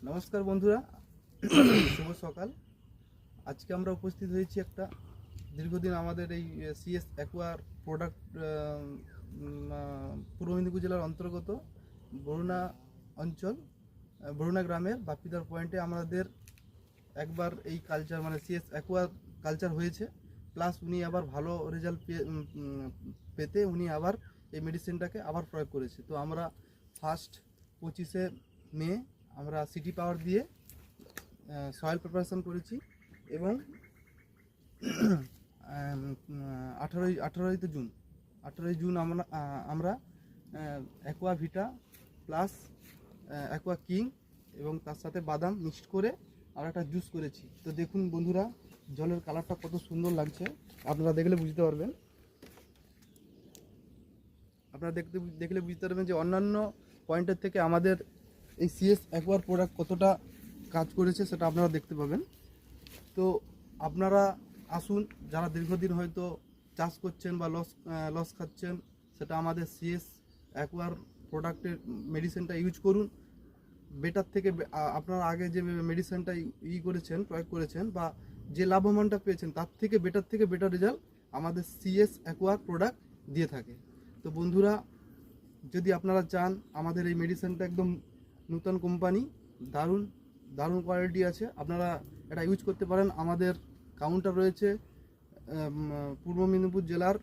নমস্কার বন্ধুরা, শুভ সকাল। আজকে আমরা উপস্থিত হয়েছি একটা দীর্ঘদিন আমাদের এই সিএস অ্যাকোয়ার প্রোডাক্ট পূর্ব মেদিনীপুর জেলার অন্তর্গত বরুণা অঞ্চল, বরুণা গ্রামের বাপ্পিদার পয়েন্টে আমাদের একবার এই কালচার মানে সিএস অ্যাকোয়ার কালচার হয়েছে। প্লাস উনি আবার ভালো রেজাল্ট পেতে উনি আবার এই মেডিসিনটাকে আবার প্রয়োগ করেছে। তো আমরা ফার্স্ট 25শে মে আমরা সিটি পাওয়ার দিয়ে সয়েল প্রিপারেশন করেছি এবং 18ই জুন আমরা অ্যাকোয়া ভিটা প্লাস অ্যাকোয়া কিং এবং তার সাথে বাদাম মিক্সড করে আর একটা জুস করেছি। তো দেখুন বন্ধুরা, জলের কালারটা কত সুন্দর লাগছে, আপনারা দেখলে বুঝতে পারবেন। আপনারা দেখলে বুঝতে পারবেন যে অন্যান্য পয়েন্টের থেকে আমাদের এই সিএস অ্যাকোয়ার প্রোডাক্ট কতটা কাজ করেছে সেটা আপনারা দেখতে পাবেন। তো আপনারা আসুন, যারা দীর্ঘদিন হয়তো চাষ করছেন বা লস খাচ্ছেন, সেটা আমাদের সিএস অ্যাকোয়ার প্রোডাক্টের মেডিসিনটা ইউজ করুন। বেটার থেকে আপনারা আগে যে মেডিসিনটা প্রয়োগ করেছেন বা যে লাভবানটা পেয়েছেন তার থেকে বেটার রেজাল্ট আমাদের সিএস অ্যাকোয়ার প্রোডাক্ট দিয়ে থাকে। তো বন্ধুরা, যদি আপনারা চান, আমাদের এই মেডিসিনটা একদম নতুন কোম্পানি, দারুণ কোয়ালিটি আছে, আপনারা এটা ইউজ করতে পারেন। আমাদের কাউন্টার রয়েছে পূর্ব মেদিনীপুর জেলার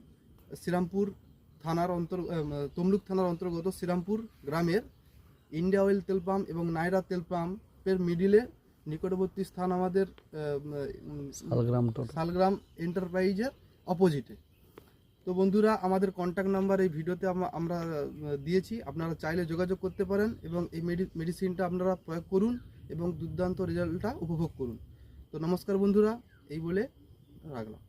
শ্রীরামপুর থানার তমলুক থানার অন্তর্গত শ্রীরামপুর গ্রামের ইন্ডিয়া অয়েল তেল পাম্প এবং নাইরা তেল পাম্পের মিডিলে নিকটবর্তী স্থান আমাদের শালগ্রাম এন্টারপ্রাইজের অপোজিটে। তো বন্ধুরা, আমাদের কন্ট্যাক্ট নাম্বার এই ভিডিওতে আমরা দিয়েছি, আপনারা চাইলে যোগাযোগ করতে পারেন এবং এই মেডিসিনটা আপনারা প্রয়োগ করুন এবং দুর্দান্ত রেজাল্টটা উপভোগ করুন। তো নমস্কার বন্ধুরা, এই বলে রাখলাম।